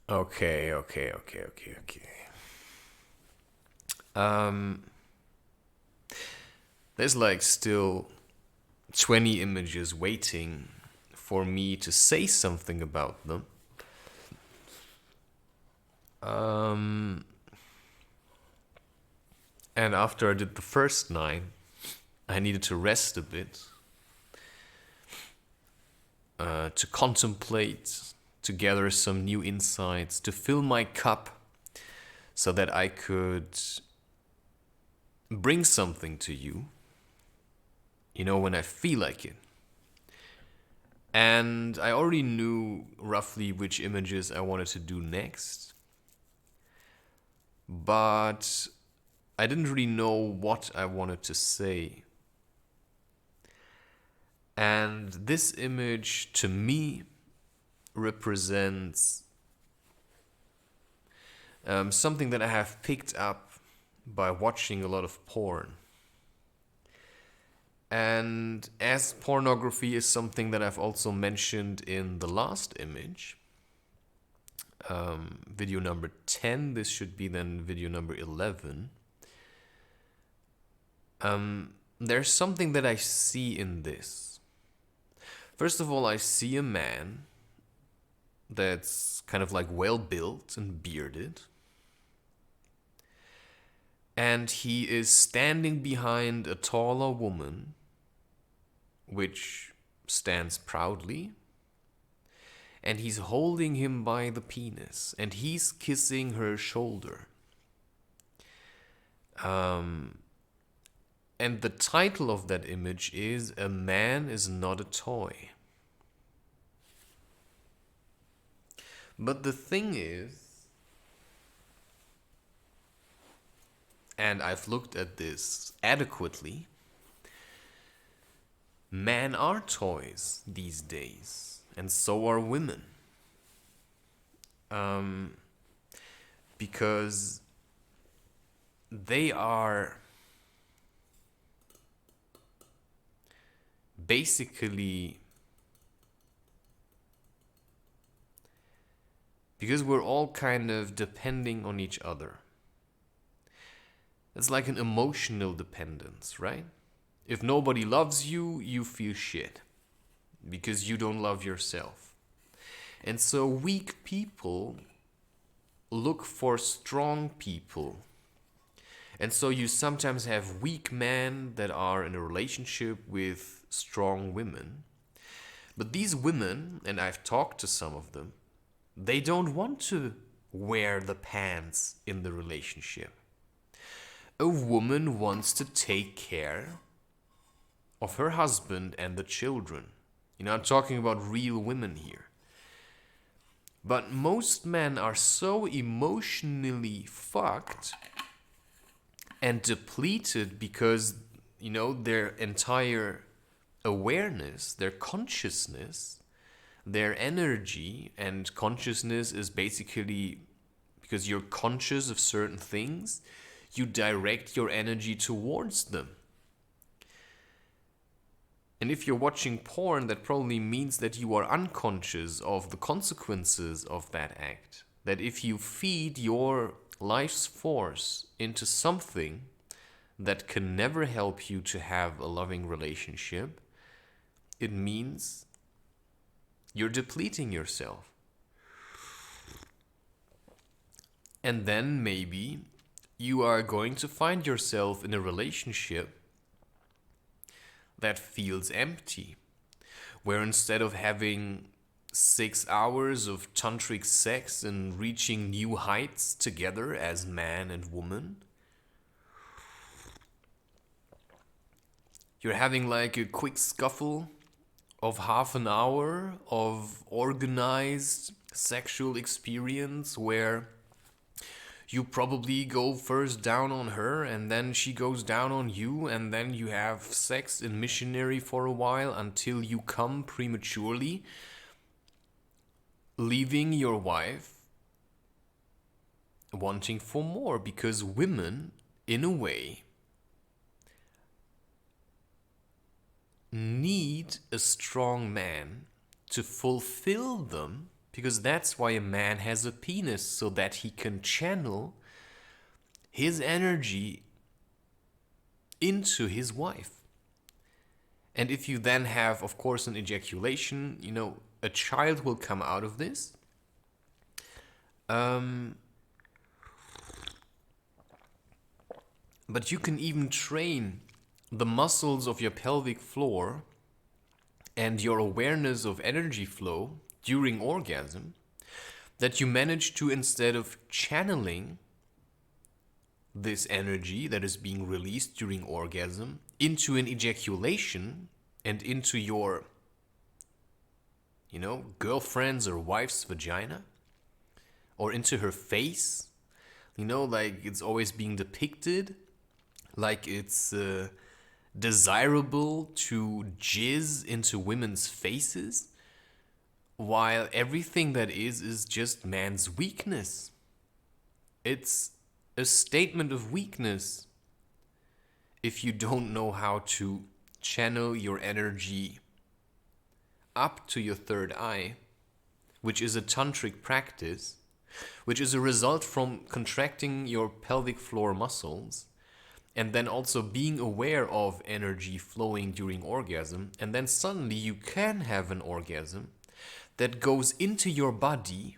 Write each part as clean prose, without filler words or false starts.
Okay. Um, there's like still 20 images waiting for me to say something about them. Um, and after I did the first 9, I needed to rest a bit, to contemplate, to gather some new insights, to fill my cup so that I could bring something to you, when I feel like it. And I already knew roughly which images I wanted to do next, but I didn't really know what I wanted to say. And this image to me represents something that I have picked up by watching a lot of porn. And as pornography is something that I've also mentioned in the last image, video number 10, this should be then video number 11. There's something that I see in this. First of all, I see a man that's kind of like well built and bearded. And he is standing behind a taller woman, which stands proudly. And he's holding him by the penis, and he's kissing her shoulder. And the title of that image is "A Man is Not a Toy." But the thing is, and I've looked at this adequately, men are toys these days, and so are women. Because they are basically, because we're all kind of depending on each other. It's like an emotional dependence, right? If nobody loves you, you feel shit because you don't love yourself. And so weak people look for strong people. And so you sometimes have weak men that are in a relationship with strong women. But these women, and I've talked to some of them, they don't want to wear the pants in the relationship. A woman wants to take care of her husband and the children. I'm talking about real women here. But most men are so emotionally fucked and depleted because, their entire awareness, their consciousness, their energy, and consciousness is basically because you're conscious of certain things, you direct your energy towards them. And if you're watching porn, that probably means that you are unconscious of the consequences of that act. That if you feed your life's force into something that can never help you to have a loving relationship, it means you're depleting yourself. And then maybe you are going to find yourself in a relationship that feels empty, where instead of having 6 hours of tantric sex and reaching new heights together as man and woman, you're having like a quick scuffle of half an hour of organized sexual experience where you probably go first down on her and then she goes down on you, and then you have sex in missionary for a while until you come prematurely, leaving your wife wanting for more, because women, in a way, need a strong man to fulfill them Because that's why a man has a penis, so that he can channel his energy into his wife. And if you then have, of course, an ejaculation, a child will come out of this. But you can even train the muscles of your pelvic floor and your awareness of energy flow during orgasm, that you manage to, instead of channeling this energy that is being released during orgasm into an ejaculation and into your, girlfriend's or wife's vagina, or into her face, like it's always being depicted, like it's desirable to jizz into women's faces, while everything that is just man's weakness. It's a statement of weakness if you don't know how to channel your energy up to your third eye, which is a tantric practice, which is a result from contracting your pelvic floor muscles and then also being aware of energy flowing during orgasm. And then suddenly you can have an orgasm that goes into your body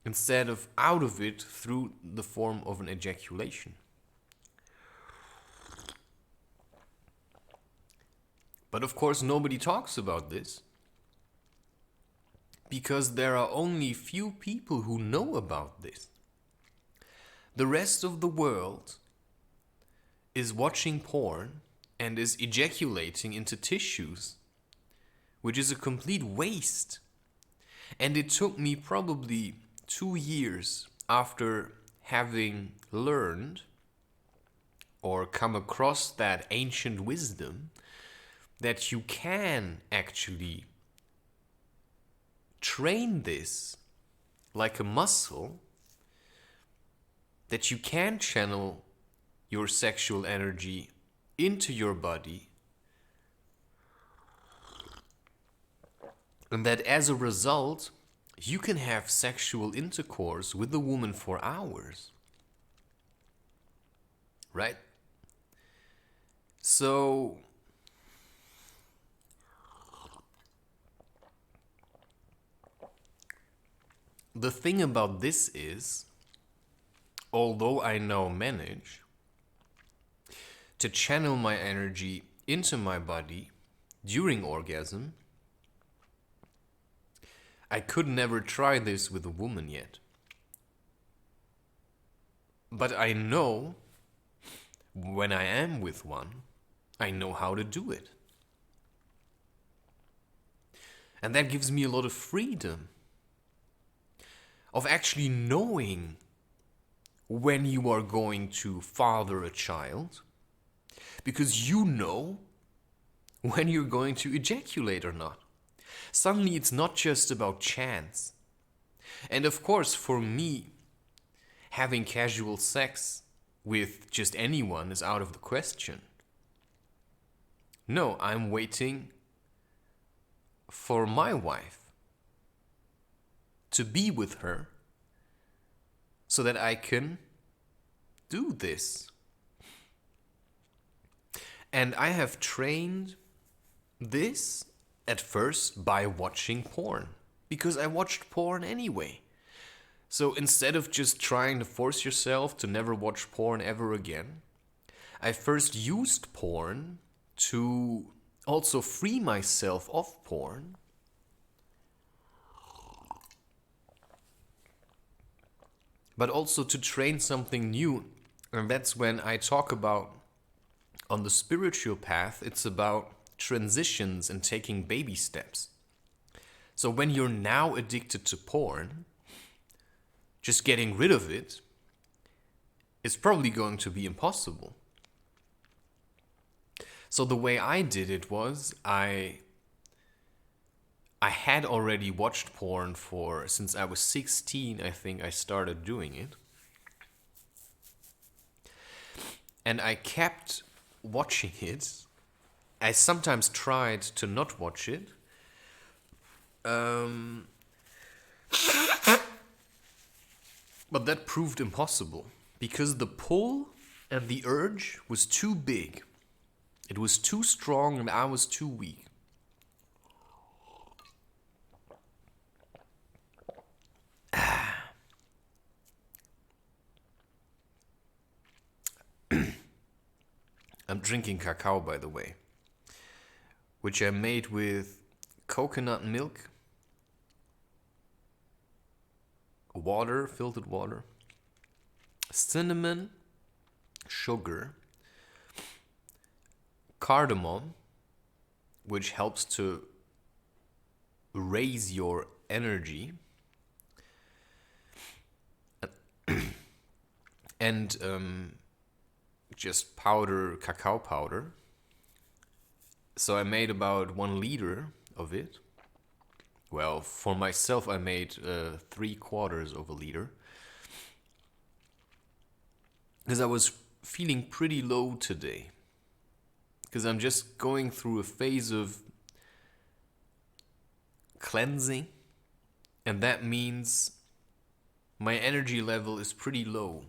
instead of out of it through the form of an ejaculation. But of course, nobody talks about this because there are only few people who know about this. The rest of the world is watching porn and is ejaculating into tissues, which is a complete waste. And it took me probably 2 years after having learned or come across that ancient wisdom that you can actually train this like a muscle, that you can channel your sexual energy into your body, and that as a result, you can have sexual intercourse with the woman for hours. Right? So, the thing about this is, although I now manage to channel my energy into my body during orgasm, I could never try this with a woman yet. But I know when I am with one, I know how to do it. And that gives me a lot of freedom of actually knowing when you are going to father a child, because you know when you're going to ejaculate or not. Suddenly it's not just about chance. And of course, for me, having casual sex with just anyone is out of the question. No, I'm waiting for my wife, to be with her, so that I can do this. And I have trained this at first by watching porn, because I watched porn anyway. So instead of just trying to force yourself to never watch porn ever again, I first used porn to also free myself of porn, but also to train something new. And that's when I talk about, on the spiritual path, it's about transitions and taking baby steps. So when you're now addicted to porn, just getting rid of it is probably going to be impossible. So the way I did it was, I had already watched porn since I was 16, I think I started doing it. And I kept watching it. I sometimes tried to not watch it. But that proved impossible because the pull and the urge was too big. It was too strong and I was too weak. I'm drinking cacao, by the way, which I made with coconut milk, water, filtered water, cinnamon, sugar, cardamom, which helps to raise your energy, and just cacao powder. So I made about 1 liter of it. Well, for myself, I made 3/4 of a liter. Because I was feeling pretty low today. Because I'm just going through a phase of cleansing. And that means my energy level is pretty low.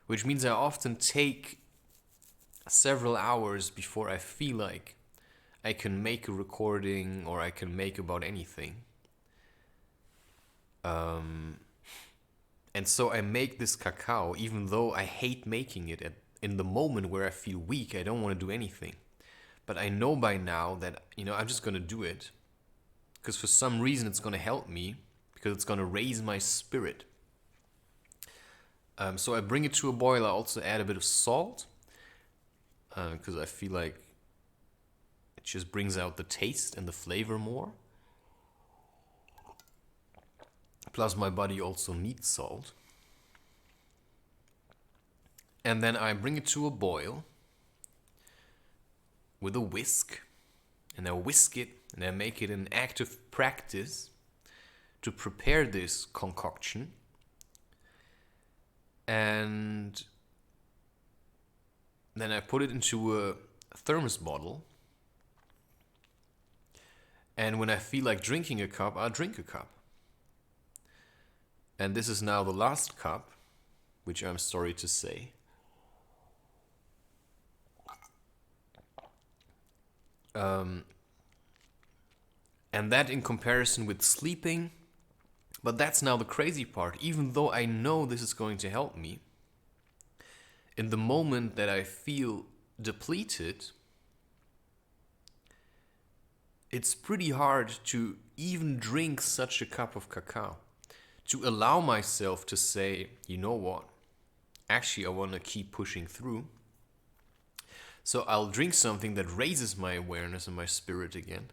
Which means I often take several hours before I feel like I can make a recording or I can make about anything. And so I make this cacao, even though I hate making it in the moment where I feel weak. I don't want to do anything. But I know by now that, I'm just going to do it. Because for some reason it's going to help me. Because it's going to raise my spirit. So I bring it to a boil. I also add a bit of salt. Because I feel like it just brings out the taste and the flavor more. Plus my body also needs salt. And then I bring it to a boil with a whisk. And I whisk it and I make it an active practice to prepare this concoction. And then I put it into a thermos bottle. And when I feel like drinking a cup, I'll drink a cup. And this is now the last cup, which I'm sorry to say. And that in comparison with sleeping, but that's now the crazy part. Even though I know this is going to help me, in the moment that I feel depleted, it's pretty hard to even drink such a cup of cacao. To allow myself to say, you know what? Actually, I want to keep pushing through. So I'll drink something that raises my awareness and my spirit again.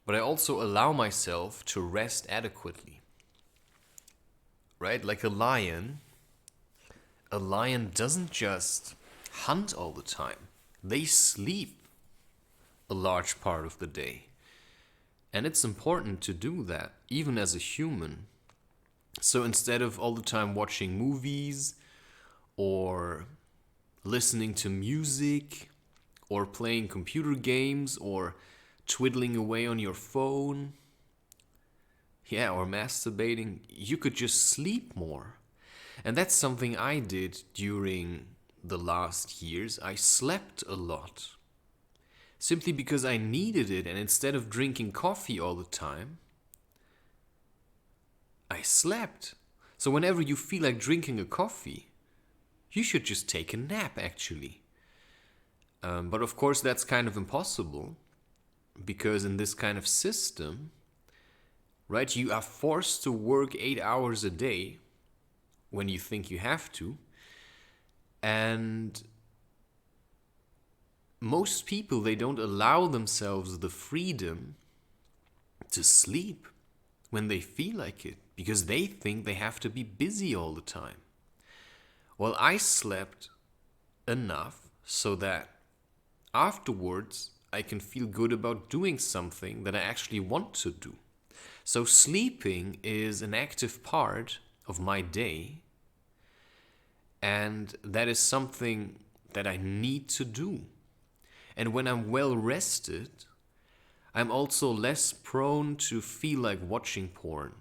But I also allow myself to rest adequately. Right? Like a lion doesn't just hunt all the time. They sleep a large part of the day. And it's important to do that, even as a human. So instead of all the time watching movies or listening to music or playing computer games or twiddling away on your phone, or masturbating, you could just sleep more. And that's something I did during the last years. I slept a lot. Simply because I needed it, and instead of drinking coffee all the time, I slept. So whenever you feel like drinking a coffee, you should just take a nap, actually. But of course that's kind of impossible, because in this kind of system, right, you are forced to work 8 hours a day when you think you have to. And most people, they don't allow themselves the freedom to sleep when they feel like it, because they think they have to be busy all the time. Well, I slept enough so that afterwards I can feel good about doing something that I actually want to do. So sleeping is an active part of my day, and that is something that I need to do. And when I'm well rested, I'm also less prone to feel like watching porn.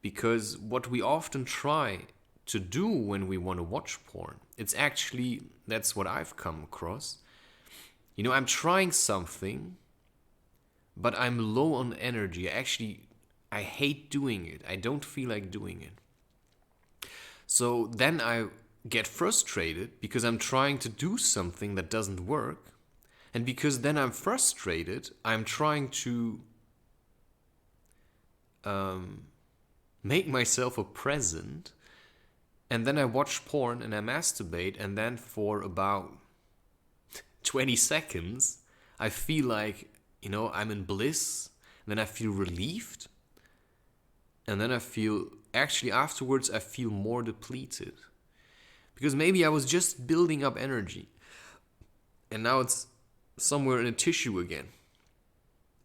Because what we often try to do when we want to watch porn, it's actually, that's what I've come across. You know, I'm trying something, but I'm low on energy. I hate doing it. I don't feel like doing it. So then I get frustrated because I'm trying to do something that doesn't work. And because then I'm frustrated, I'm trying to make myself a present. And then I watch porn and I masturbate. And then for about 20 seconds, I feel like, you know, I'm in bliss. Then I feel relieved. And then I feel, actually afterwards, I feel more depleted. Because maybe I was just building up energy. And now it's somewhere in a tissue again.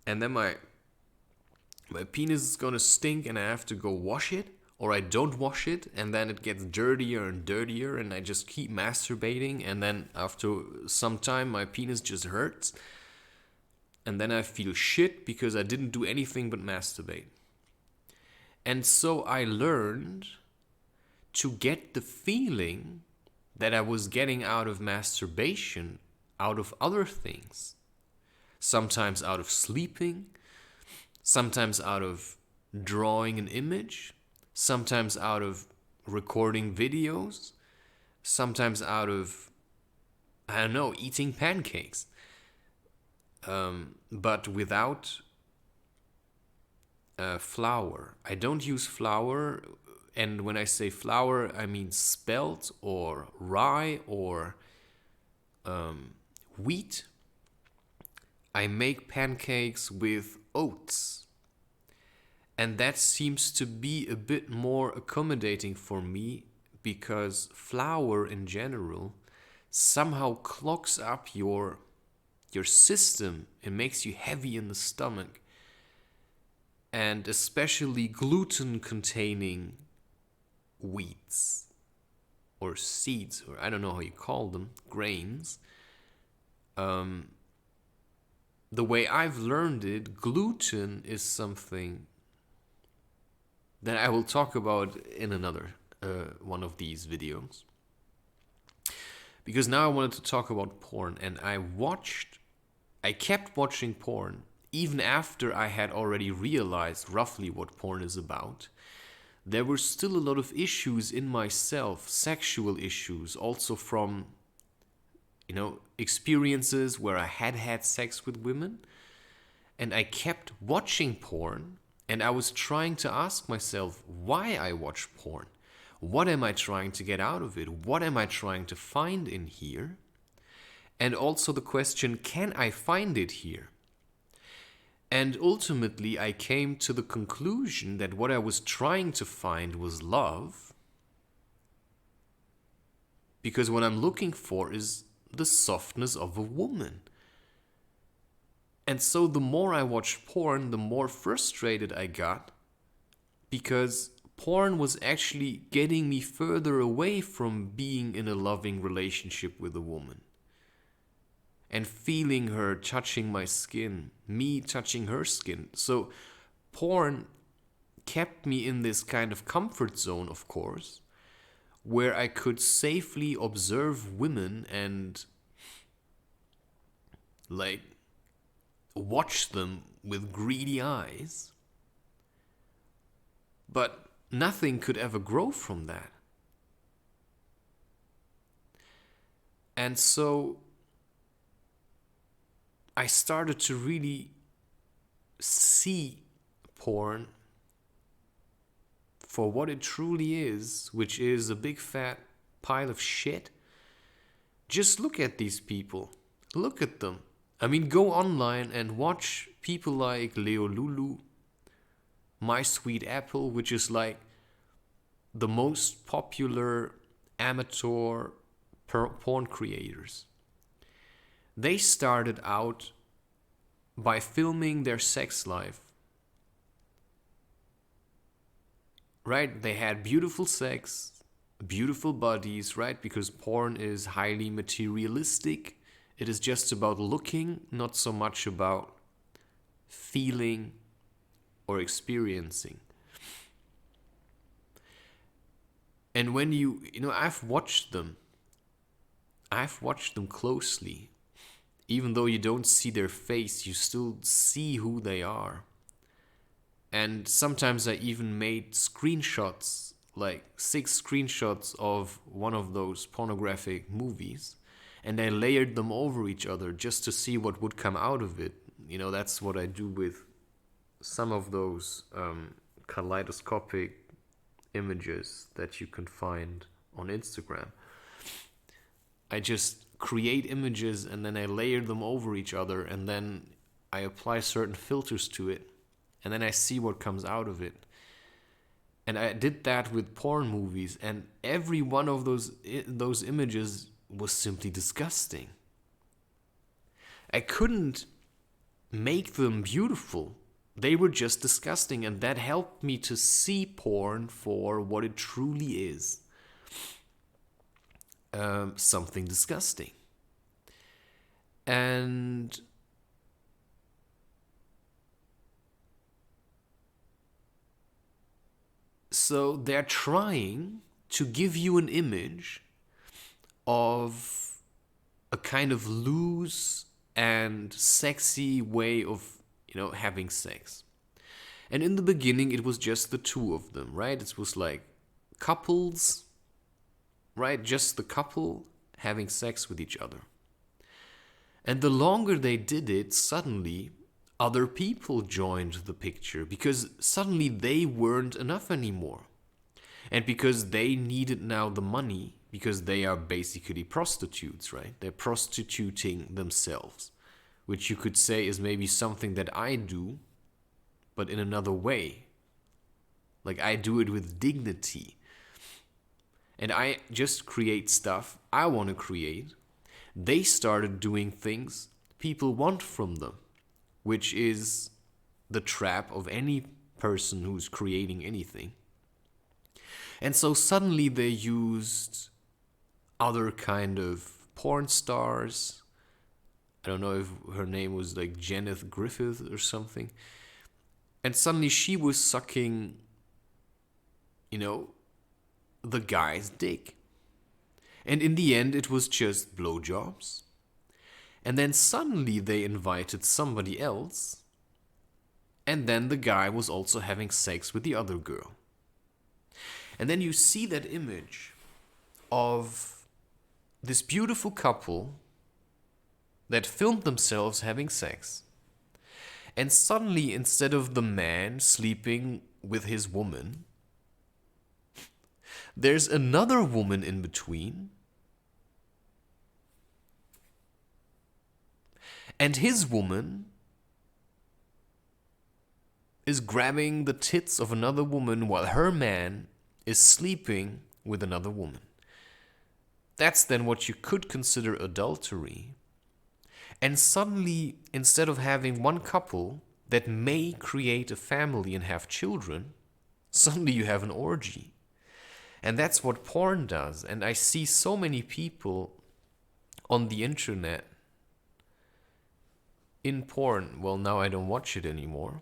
And then my penis is gonna stink and I have to go wash it. Or I don't wash it and then it gets dirtier and dirtier and I just keep masturbating. And then after some time, my penis just hurts. And then I feel shit because I didn't do anything but masturbate. And so I learned to get the feeling that I was getting out of masturbation out of other things. Sometimes out of sleeping, sometimes out of drawing an image, sometimes out of recording videos, sometimes out of, I don't know, eating pancakes. But without flour. I don't use flour, and when I say flour, I mean spelt or rye or wheat. I make pancakes with oats. And that seems to be a bit more accommodating for me because flour in general somehow clogs up your system. It makes you heavy in the stomach. And especially gluten-containing wheats or seeds, or I don't know how you call them, grains. The way I've learned it, gluten is something that I will talk about in another one of these videos. Because now I wanted to talk about porn, and I kept watching porn even after I had already realized roughly what porn is about. There were still a lot of issues in myself, sexual issues, also from, you know, experiences where I had sex with women. And I kept watching porn, and I was trying to ask myself why I watch porn. What am I trying to get out of it? What am I trying to find in here? And also the question, can I find it here? And ultimately, I came to the conclusion that what I was trying to find was love. Because what I'm looking for is the softness of a woman. And so the more I watched porn, the more frustrated I got. Because porn was actually getting me further away from being in a loving relationship with a woman. And feeling her touching my skin, me touching her skin. So porn kept me in this kind of comfort zone, of course, where I could safely observe women and like watch them with greedy eyes. But nothing could ever grow from that. And so I started to really see porn for what it truly is, which is a big fat pile of shit. Just look at these people. Look at them. I mean, go online and watch people like Leo Lulu, My Sweet Apple, which is like the most popular amateur porn creators. They started out by filming their sex life. Right? They had beautiful sex, beautiful bodies, right? Because porn is highly materialistic. It is just about looking, not so much about feeling or experiencing. And when I've watched them closely. Even though you don't see their face, you still see who they are. And sometimes I even made screenshots, like 6 screenshots of one of those pornographic movies, and I layered them over each other just to see what would come out of it. That's what I do with some of those kaleidoscopic images that you can find on Instagram. I just create images and then I layer them over each other, and then I apply certain filters to it, and then I see what comes out of it. And I did that with porn movies, and every one of those images was simply disgusting. I couldn't make them beautiful. They were just disgusting, and that helped me to see porn for what it truly is. Something disgusting. And so they're trying to give you an image of a kind of loose and sexy way of, having sex. And in the beginning, it was just the two of them, right? It was like couples, right? Just the couple having sex with each other. And the longer they did it, suddenly other people joined the picture, because suddenly they weren't enough anymore. And because they needed now the money, because they are basically prostitutes, right? They're prostituting themselves, which you could say is maybe something that I do, but in another way. Like, I do it with dignity. And I just create stuff I want to create. They started doing things people want from them, which is the trap of any person who's creating anything. And so suddenly they used other kind of porn stars. I don't know if her name was like Janet Griffith or something. And suddenly she was sucking, the guy's dick. And in the end, it was just blowjobs. And then suddenly they invited somebody else. And then the guy was also having sex with the other girl. And then you see that image of this beautiful couple that filmed themselves having sex. And suddenly, instead of the man sleeping with his woman, there's another woman in between. And his woman is grabbing the tits of another woman while her man is sleeping with another woman. That's then what you could consider adultery. And suddenly, instead of having one couple that may create a family and have children, suddenly you have an orgy. And that's what porn does. And I see so many people on the internet in porn. Well, now I don't watch it anymore,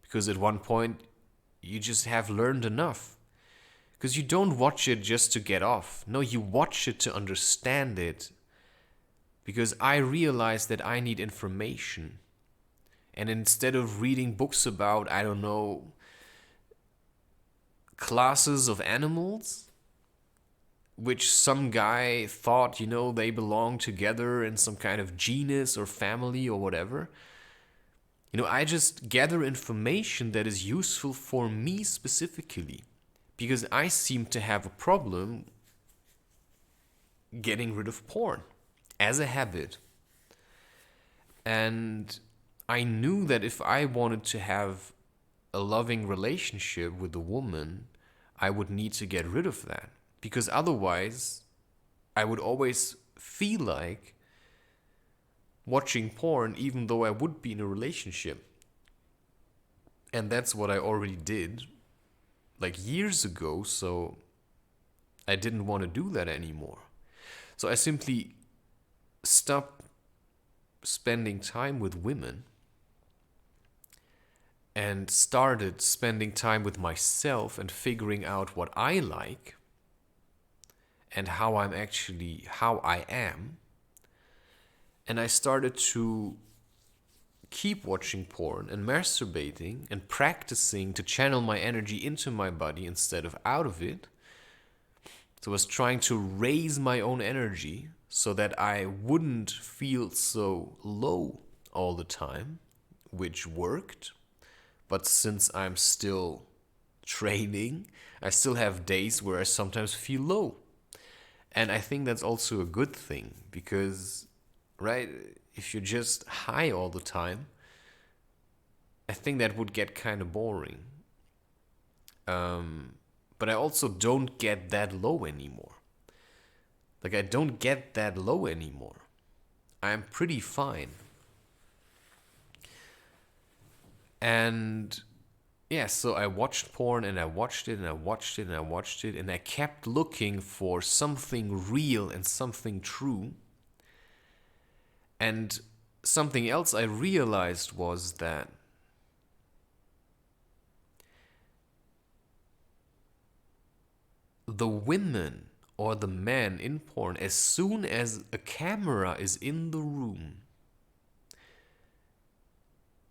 because at one point you just have learned enough. Because you don't watch it just to get off. No, you watch it to understand it. Because I realized that I need information. And instead of reading books about, I don't know, classes of animals, which some guy thought, they belong together in some kind of genus or family or whatever. I just gather information that is useful for me specifically. Because I seem to have a problem getting rid of porn as a habit. And I knew that if I wanted to have a loving relationship with a woman, I would need to get rid of that. Because otherwise, I would always feel like watching porn even though I would be in a relationship. And that's what I already did like years ago, so I didn't want to do that anymore. So I simply stopped spending time with women and started spending time with myself and figuring out what I like and how I am. And I started to keep watching porn and masturbating and practicing to channel my energy into my body instead of out of it. So I was trying to raise my own energy so that I wouldn't feel so low all the time, which worked. But since I'm still training, I still have days where I sometimes feel low. And I think that's also a good thing because, right, if you're just high all the time, I think that would get kind of boring. But I also don't get that low anymore. Like, I don't get that low anymore. I'm pretty fine. And yeah, so I watched porn and I watched it and I watched it and I watched it and I kept looking for something real and something true. And something else I realized was that the women or the men in porn, as soon as a camera is in the room,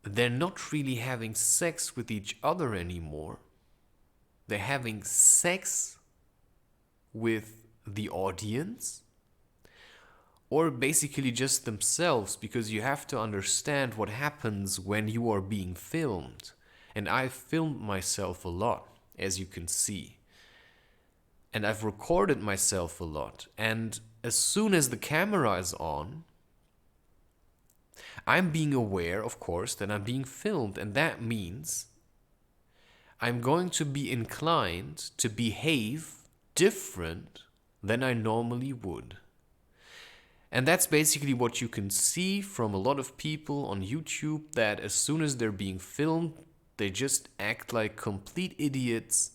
they're not really having sex with each other anymore. They're having sex with the audience or basically just themselves, because you have to understand what happens when you are being filmed. And I've filmed myself a lot, as you can see. And I've recorded myself a lot. And as soon as the camera is on, I'm being aware, of course, that I'm being filmed. And that means I'm going to be inclined to behave different than I normally would. And that's basically what you can see from a lot of people on YouTube, that as soon as they're being filmed, they just act like complete idiots.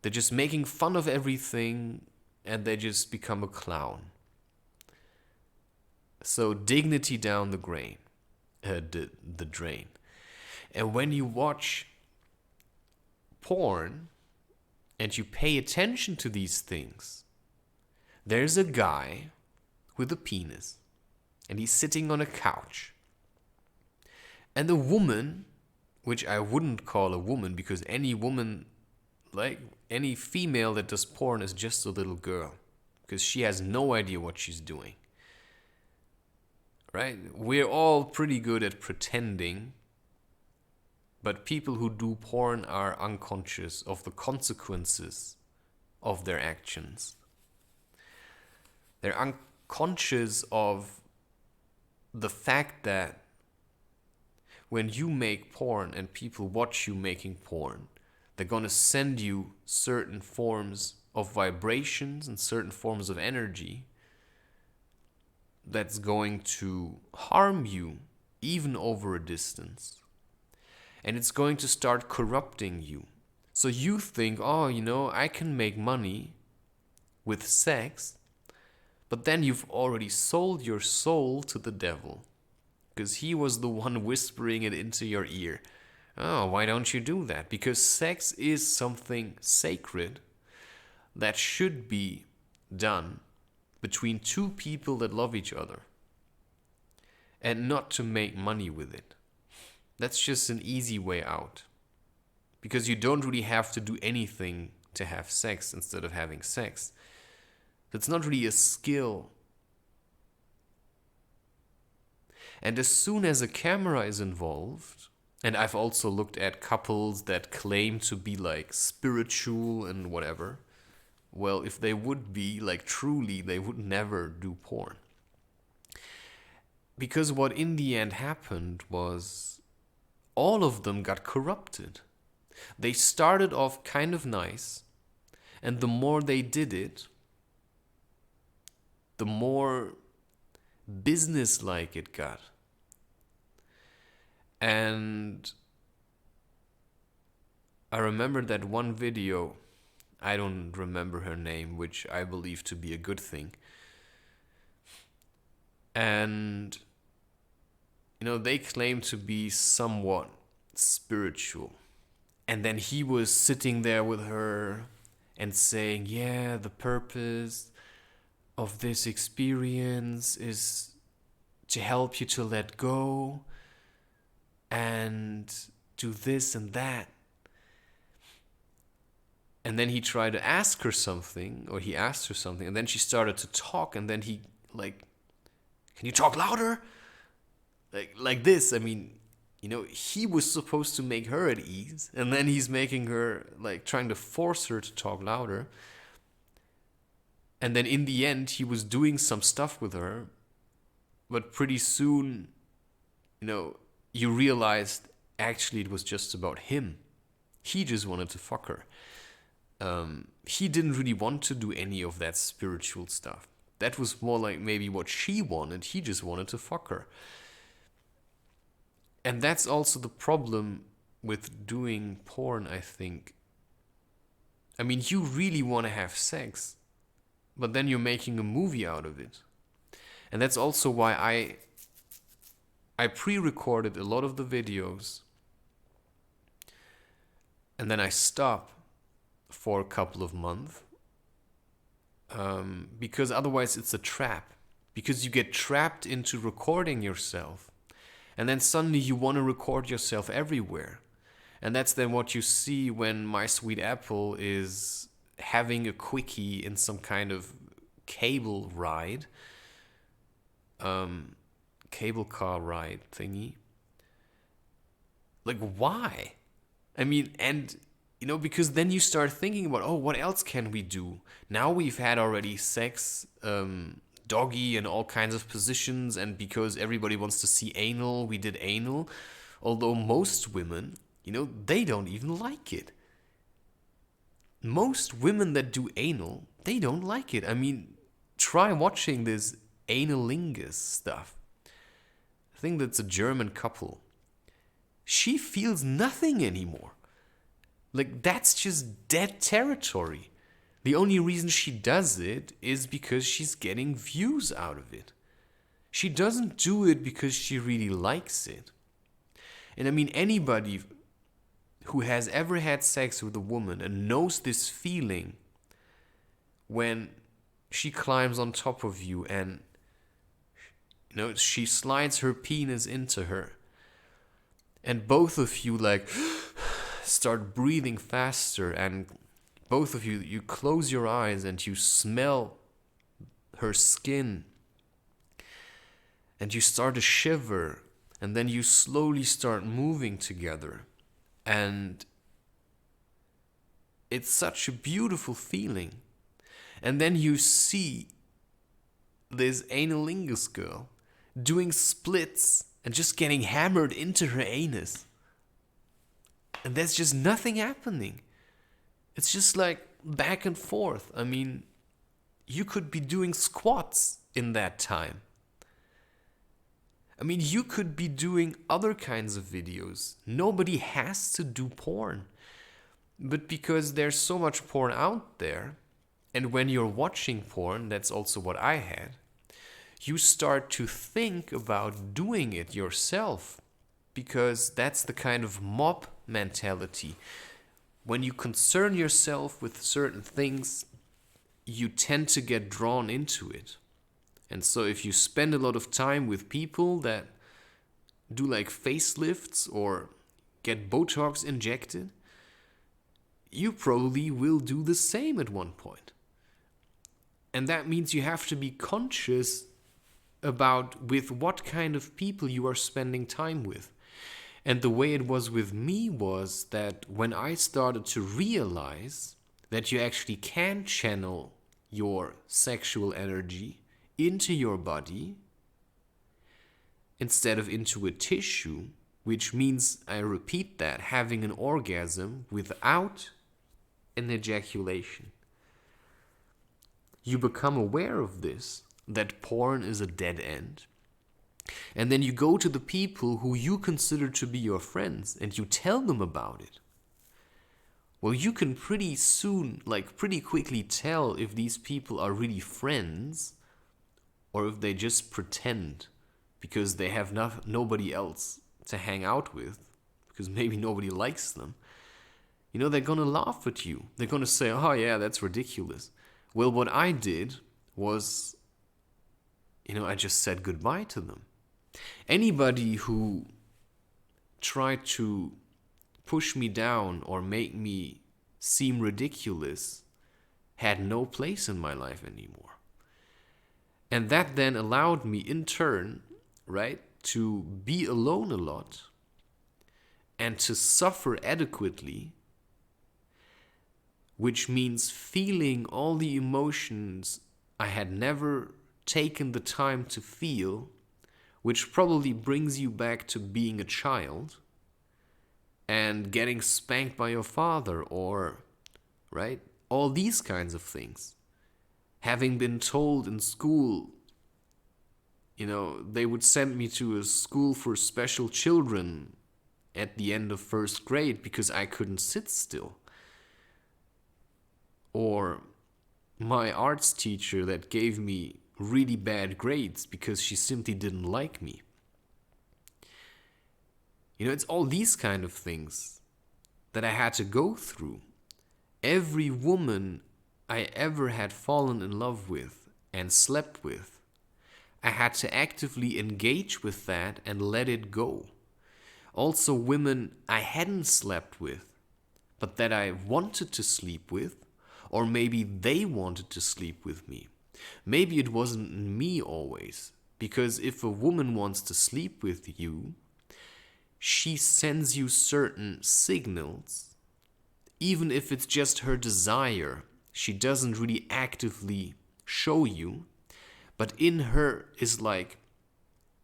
They're just making fun of everything and they just become a clown. So dignity down the drain. The drain. And when you watch porn and you pay attention to these things, there's a guy with a penis and he's sitting on a couch. And the woman, which I wouldn't call a woman because any woman, like any female that does porn, is just a little girl because she has no idea what she's doing. Right? We're all pretty good at pretending, but people who do porn are unconscious of the consequences of their actions. They're unconscious of the fact that when you make porn and people watch you making porn, they're going to send you certain forms of vibrations and certain forms of energy that's going to harm you even over a distance. And it's going to start corrupting you. So you think, oh, I can make money with sex, but then you've already sold your soul to the devil because he was the one whispering it into your ear. Oh, why don't you do that? Because sex is something sacred that should be done between two people that love each other and not to make money with it. That's just an easy way out because you don't really have to do anything to have sex instead of having sex. It's not really a skill. And as soon as a camera is involved, and I've also looked at couples that claim to be like spiritual and whatever. Well, if they would be like truly, they would never do porn. Because what in the end happened was all of them got corrupted. They started off kind of nice, and the more they did it, the more business-like it got. And I remember that one video, I don't remember her name, which I believe to be a good thing. And, they claim to be somewhat spiritual. And then he was sitting there with her and saying, yeah, the purpose of this experience is to help you to let go and do this and that. And then he tried to ask her something, or he asked her something, and then she started to talk, and then he, like, can you talk louder? Like this. I mean, you know, he was supposed to make her at ease, and then he's making her, like, trying to force her to talk louder. And then in the end, he was doing some stuff with her, but pretty soon, you know, you realized actually it was just about him. He just wanted to fuck her. He didn't really want to do any of that spiritual stuff. That was more like maybe what she wanted. He just wanted to fuck her. And that's also the problem with doing porn, I think. I mean, you really want to have sex, but then you're making a movie out of it. And that's also why I pre-recorded a lot of the videos, and then I stopped for a couple of months, because otherwise it's a trap. Because you get trapped into recording yourself, and then suddenly you want to record yourself everywhere. And that's then what you see when My Sweet Apple is having a quickie in some kind of cable ride, cable car ride thingy. Like, why? I mean, and, you know, because then you start thinking about, oh, what else can we do? Now we've had already sex, doggy and all kinds of positions, and because everybody wants to see anal, we did anal. Although most women, you know, they don't even like it. Most women that do anal, they don't like it. I mean, try watching this analingus stuff. I think that's a German couple. She feels nothing anymore. Like, that's just dead territory. The only reason she does it is because she's getting views out of it. She doesn't do it because she really likes it. And I mean, anybody who has ever had sex with a woman and knows this feeling when she climbs on top of you and, you know, she slides her penis into her, and both of you, like, start breathing faster, and both of you close your eyes and you smell her skin, and you start to shiver, and then you slowly start moving together. And it's such a beautiful feeling. And then you see this analingus girl doing splits and just getting hammered into her anus. And there's just nothing happening. It's just like back and forth. I mean, you could be doing squats in that time. I mean, you could be doing other kinds of videos. Nobody has to do porn. But because there's so much porn out there, and when you're watching porn, that's also what I had, you start to think about doing it yourself, because that's the kind of mob mentality. When you concern yourself with certain things, you tend to get drawn into it. And so if you spend a lot of time with people that do like facelifts or get Botox injected, you probably will do the same at one point. And that means you have to be conscious about with what kind of people you are spending time with. And the way it was with me was that when I started to realize that you actually can channel your sexual energy into your body instead of into a tissue, which means, I repeat that, having an orgasm without an ejaculation. You become aware of this, that porn is a dead end. And then you go to the people who you consider to be your friends and you tell them about it. Well, you can pretty soon, like pretty quickly tell if these people are really friends or if they just pretend because they have nobody else to hang out with, because maybe nobody likes them. You know, they're going to laugh at you. They're going to say, oh yeah, that's ridiculous. Well, what I did was, I just said goodbye to them. Anybody who tried to push me down or make me seem ridiculous had no place in my life anymore. And that then allowed me in turn, right, to be alone a lot and to suffer adequately, which means feeling all the emotions I had never taken the time to feel, which probably brings you back to being a child and getting spanked by your father, or, right, all these kinds of things. Having been told in school, they would send me to a school for special children at the end of first grade because I couldn't sit still. Or my arts teacher that gave me really bad grades because she simply didn't like me. It's all these kind of things that I had to go through. Every woman I ever had fallen in love with and slept with, I had to actively engage with that and let it go. Also women I hadn't slept with, but that I wanted to sleep with, or maybe they wanted to sleep with me. Maybe it wasn't me always, because if a woman wants to sleep with you, she sends you certain signals, even if it's just her desire. She doesn't really actively show you, but in her is like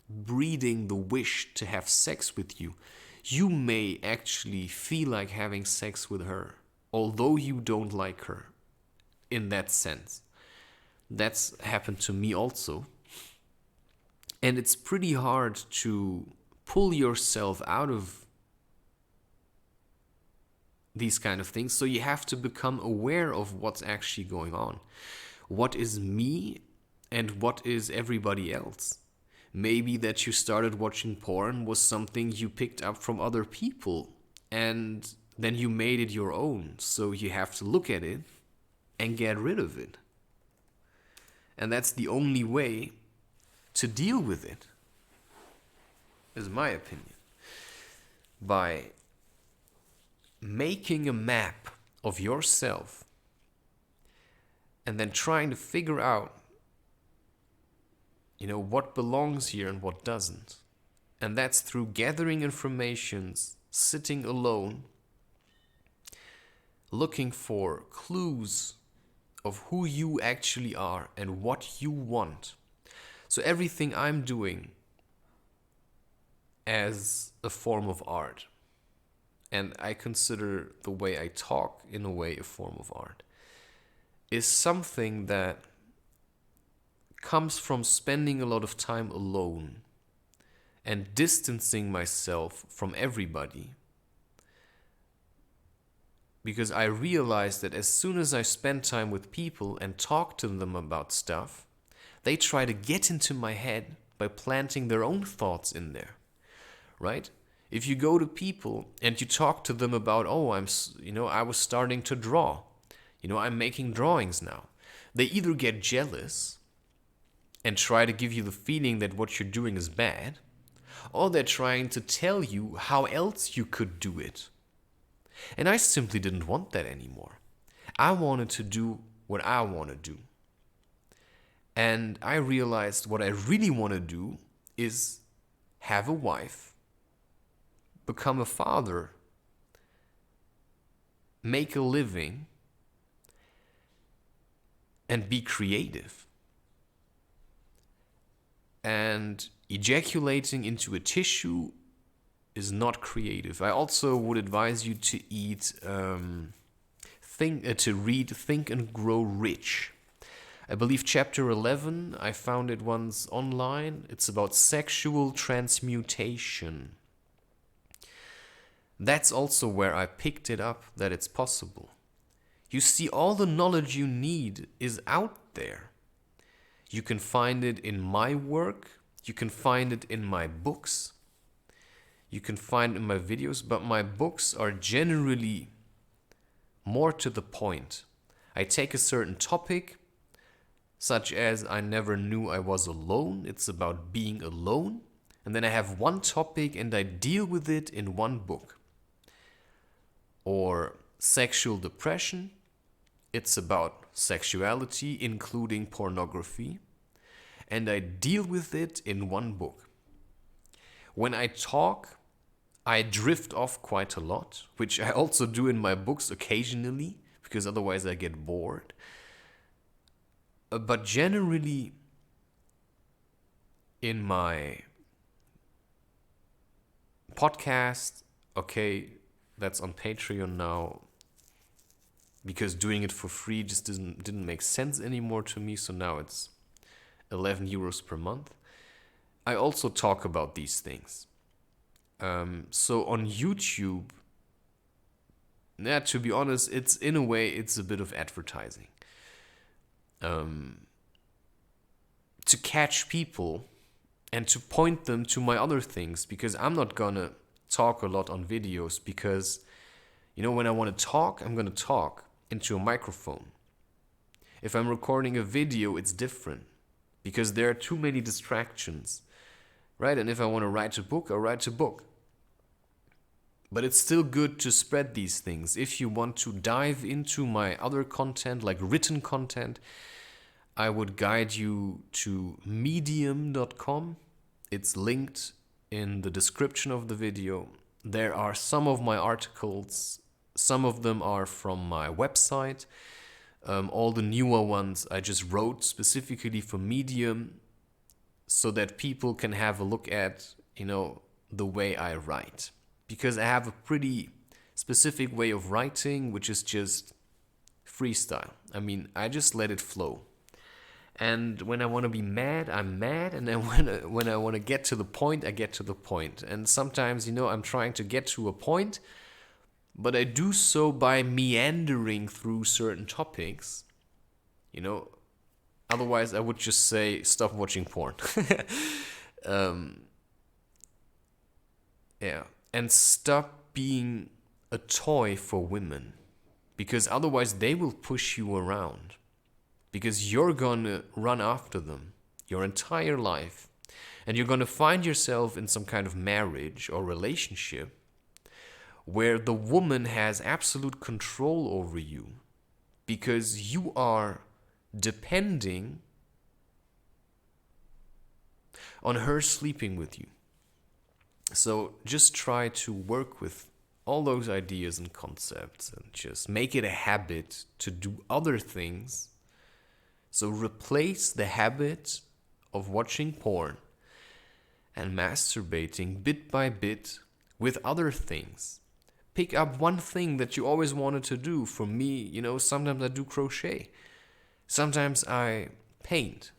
breeding the wish to have sex with you. You may actually feel like having sex with her, although you don't like her in that sense. That's happened to me also. And it's pretty hard to pull yourself out of these kind of things. So you have to become aware of what's actually going on. What is me and what is everybody else? Maybe that you started watching porn was something you picked up from other people and then you made it your own. So you have to look at it and get rid of it. And that's the only way to deal with it, is my opinion. By making a map of yourself and then trying to figure out, what belongs here and what doesn't. And that's through gathering information, sitting alone, looking for clues of who you actually are and what you want. So everything I'm doing as a form of art, and I consider the way I talk in a way a form of art, is something that comes from spending a lot of time alone and distancing myself from everybody. Because I realized that as soon as I spend time with people and talk to them about stuff, they try to get into my head by planting their own thoughts in there, right? If you go to people and you talk to them about, I was starting to draw, I'm making drawings now. They either get jealous and try to give you the feeling that what you're doing is bad, or they're trying to tell you how else you could do it. And I simply didn't want that anymore. I wanted to do what I want to do. And I realized what I really want to do is have a wife, become a father, make a living, and be creative. And ejaculating into a tissue is not creative. I also would advise you to read Think and Grow Rich. I believe chapter 11, I found it once online. It's about sexual transmutation. That's also where I picked it up, that it's possible. You see, all the knowledge you need is out there. You can find it in my work. You can find it in my books. You can find it in my videos. But my books are generally more to the point. I take a certain topic, such as I never knew I was alone. It's about being alone. And then I have one topic and I deal with it in one book. Or sexual depression. It's about sexuality, including pornography. And I deal with it in one book. When I talk, I drift off quite a lot, which I also do in my books occasionally, because otherwise I get bored. But generally, in my podcast, okay, that's on Patreon now, because doing it for free just didn't make sense anymore to me, so now it's 11 euros per month. I also talk about these things. So on YouTube, to be honest, it's in a way, it's a bit of advertising. To catch people and to point them to my other things, because I'm not gonna talk a lot on videos, because, when I want to talk, I'm gonna talk into a microphone. If I'm recording a video, it's different, because there are too many distractions, right? And if I want to write a book, I'll write a book. But it's still good to spread these things. If you want to dive into my other content, like written content, I would guide you to medium.com. It's linked in the description of the video. There are some of my articles. Some of them are from my website. All the newer ones I just wrote specifically for Medium, so that people can have a look at, the way I write. Because I have a pretty specific way of writing, which is just freestyle. I just let it flow. And when I want to be mad, I'm mad. And then when I want to get to the point, I get to the point. And sometimes, I'm trying to get to a point, but I do so by meandering through certain topics. Otherwise I would just say, stop watching porn. Yeah. And stop being a toy for women, because otherwise they will push you around, because you're gonna run after them your entire life, and you're gonna find yourself in some kind of marriage or relationship where the woman has absolute control over you, because you are depending on her sleeping with you. So just try to work with all those ideas and concepts and just make it a habit to do other things. So replace the habit of watching porn and masturbating bit by bit with other things. Pick up one thing that you always wanted to do. For me, sometimes I do crochet. Sometimes I paint,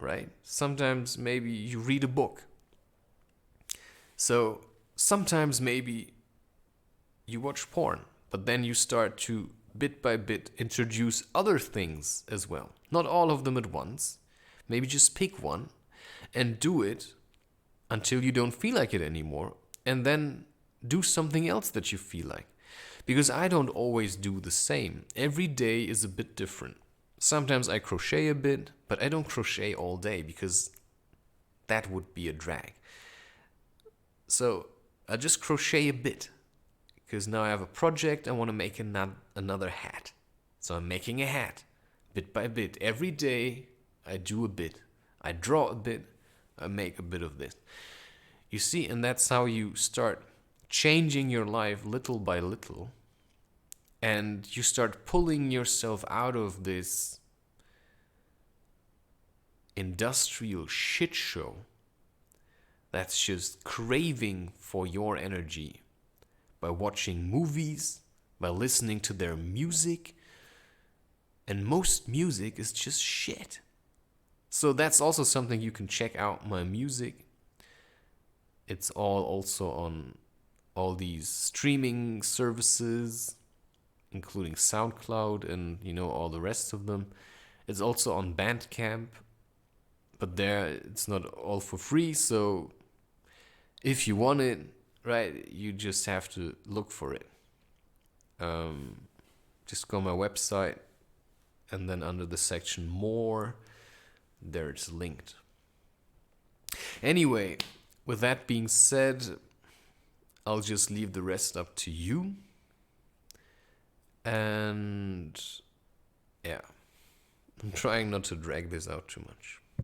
right? Sometimes maybe you read a book. So sometimes maybe you watch porn, but then you start to bit by bit introduce other things as well. Not all of them at once. Maybe just pick one and do it until you don't feel like it anymore, and then do something else that you feel like. Because I don't always do the same. Every day is a bit different. Sometimes I crochet a bit, but I don't crochet all day, because that would be a drag. So I just crochet a bit, because now I have a project. I want to make another hat. So I'm making a hat bit by bit. Every day I do a bit. I draw a bit. I make a bit of this. You see, and that's how you start changing your life little by little. And you start pulling yourself out of this industrial shit show that's just craving for your energy by watching movies, by listening to their music. And most music is just shit. So that's also something you can check out, my music. It's all also on all these streaming services, including SoundCloud and, all the rest of them. It's also on Bandcamp, but there it's not all for free. So if you want it, right, you just have to look for it. just go on my website, and then under the section more, there it's linked. Anyway, with that being said, I'll just leave the rest up to you. And yeah, I'm trying not to drag this out too much.